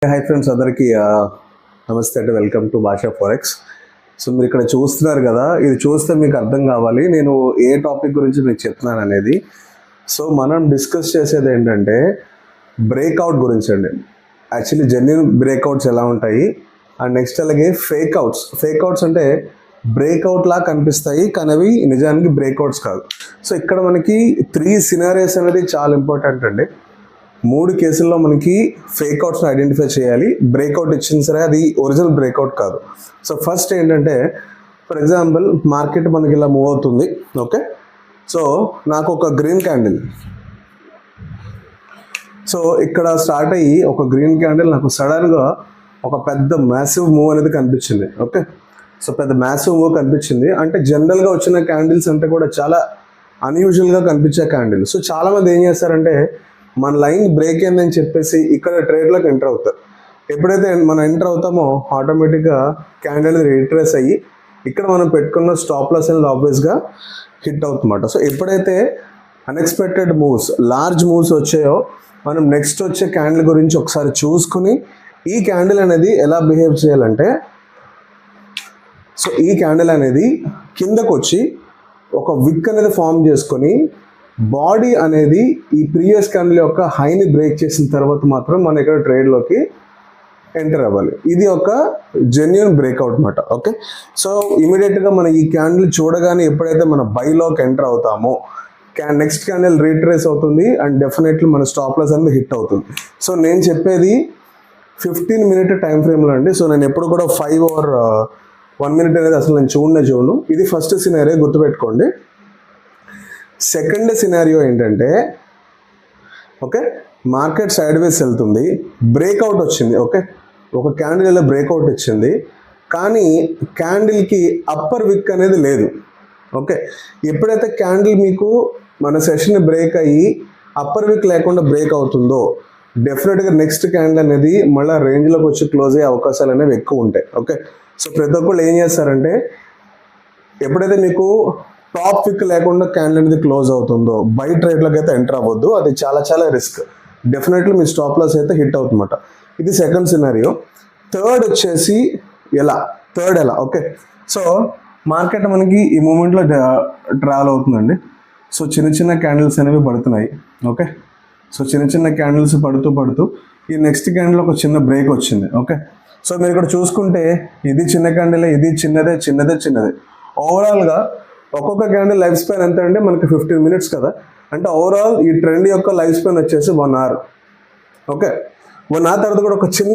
Hi friends అందరికీ నమస్తే అండి, వెల్కమ్ టు భాషా ఫారెక్స్. సో మీరు ఇక్కడ చూస్తున్నారు కదా, ఇది చూస్తే మీకు అర్థం కావాలి నేను ఏ టాపిక్ గురించి మీకు చెప్తున్నాను అనేది. సో మనం డిస్కస్ చేసేది ఏంటంటే బ్రేక్అవుట్ గురించి అండి. యాక్చువల్లీ జెన్యూన్ బ్రేక్అవుట్స్ ఎలా ఉంటాయి అండ్ నెక్స్ట్ అలాగే ఫేక్అవుట్స్ అంటే బ్రేక్అవుట్ లా కనిపిస్తాయి కానీ అవి నిజానికి బ్రేక్అవుట్స్ కాదు. సో ఇక్కడ మనకి 3 సినారియోస్ అనేది చాలా ఇంపార్టెంట్ అండి. 3 కేసుల్లో మనకి ఫేక్అవుట్స్ని ఐడెంటిఫై చేయాలి. బ్రేక్అవుట్ ఇచ్చిన సరే అది ఒరిజినల్ బ్రేక్అవుట్ కాదు. సో ఫస్ట్ ఏంటంటే, ఫర్ ఎగ్జాంపుల్ మార్కెట్ మనకి ఇలా మూవ్ అవుతుంది. ఓకే, సో నాకు ఒక గ్రీన్ క్యాండిల్, సో ఇక్కడ స్టార్ట్ అయ్యి ఒక గ్రీన్ క్యాండిల్ నాకు సడన్గా ఒక పెద్ద మ్యాసివ్ మూవ్ అనేది కనిపించింది. ఓకే, సో పెద్ద మ్యాసివ్ మూవ్ కనిపించింది అంటే జనరల్గా వచ్చిన క్యాండిల్స్ అంటే కూడా చాలా అన్యూజువల్గా కనిపించే క్యాండిల్. సో చాలామంది ఏం చేస్తారంటే మన లైన్ బ్రేక్ అయిందని చెప్పేసి ఇక్కడ ట్రేడ్లోకి ఎంటర్ అవుతారు. ఎప్పుడైతే మనం ఎంటర్ అవుతామో ఆటోమేటిక్గా క్యాండిల్ రిట్రేస్ అయ్యి ఇక్కడ మనం పెట్టుకున్న స్టాప్ లాస్ అనేది ఆబ్వియస్గా హిట్ అవుతుందన్నమాట. సో ఎప్పుడైతే అన్ఎక్స్పెక్టెడ్ మూవ్స్, లార్జ్ మూవ్స్ వచ్చాయో మనం నెక్స్ట్ వచ్చే క్యాండిల్ గురించి ఒకసారి చూసుకుని ఈ క్యాండిల్ అనేది ఎలా బిహేవ్ చేయాలంటే, సో ఈ క్యాండిల్ అనేది కిందకు వచ్చి ఒక విక్ అనేది ఫామ్ చేసుకొని బాడీ అనేది ఈ ప్రీవియస్ క్యాండిల్ యొక్క హైని బ్రేక్ చేసిన తర్వాత మాత్రం మన ఇక్కడ ట్రేడ్లోకి ఎంటర్ అవ్వాలి. ఇది ఒక జెన్యూన్ బ్రేక్అవుట్ అనమాట. ఓకే, సో ఇమీడియట్గా మనం ఈ క్యాండిల్ చూడగానే ఎప్పుడైతే మన బైలోకి ఎంటర్ అవుతామో నెక్స్ట్ క్యాండిల్ రీట్రేస్ అవుతుంది అండ్ డెఫినెట్లీ మన స్టాప్ లాస్ అనేది హిట్ అవుతుంది. సో నేను చెప్పేది 15 మినిట్ టైం ఫ్రేమ్లో అండి. సో నేను ఎప్పుడు కూడా 5 or 1 minute అనేది అసలు నేను చూడను. ఇది ఫస్ట్ సినారియో, గుర్తుపెట్టుకోండి. సెకండ్ సినారియో ఏంటంటే, ఓకే, మార్కెట్ సైడ్ వేస్ వెళ్తుంది, బ్రేక్అవుట్ వచ్చింది. ఓకే, ఒక క్యాండిల్ ఇలా బ్రేక్అవుట్ ఇచ్చింది కానీ క్యాండిల్కి అప్పర్ విక్ అనేది లేదు. ఓకే, ఎప్పుడైతే క్యాండిల్ మీకు మన సెషన్ బ్రేక్ అయ్యి అప్పర్ విక్ లేకుండా బ్రేక్ అవుతుందో డెఫినెట్గా నెక్స్ట్ క్యాండిల్ అనేది మళ్ళీ రేంజ్లోకి వచ్చి క్లోజ్ అయ్యే అవకాశాలు అనేవి ఎక్కువ ఉంటాయి. ఓకే, సో ప్రతి ఒక్కళ్ళు ఏం చేస్తారంటే ఎప్పుడైతే మీకు టాప్ విక్ లేకుండా క్యాండిల్ అనేది క్లోజ్ అవుతుందో బై ట్రేడ్లోకి అయితే ఎంటర్ అవ్వద్దు. అది చాలా రిస్క్. డెఫినెట్లీ మీ స్టాప్ లాస్ అయితే హిట్ అవుతుందన్నమాట. ఇది సెకండ్ సినారియో. థర్డ్ వచ్చేసి ఎలా. ఓకే, సో మార్కెట్ మనకి ఈ మూమెంట్లో ట్రావెల్ అవుతుందండి. సో చిన్న క్యాండిల్స్ అనేవి పడుతున్నాయి. ఓకే, సో చిన్న క్యాండిల్స్ పడుతూ ఈ నెక్స్ట్ క్యాండిల్ ఒక చిన్న బ్రేక్ వచ్చింది. ఓకే, సో మీరు ఇక్కడ చూసుకుంటే ఇది చిన్న క్యాండిల్, ఇది చిన్నదే. ఓవరాల్గా ఒక్కొక్క క్యాండిల్ లైఫ్ స్పాన్ ఎంత అంటే మనకి 15 minutes కదా. అంటే ఓవరాల్ ఈ ట్రెండ్ యొక్క లైఫ్ స్పాన్ వచ్చేసి 1 hour. ఓకే, 1 hour తర్వాత కూడా ఒక చిన్న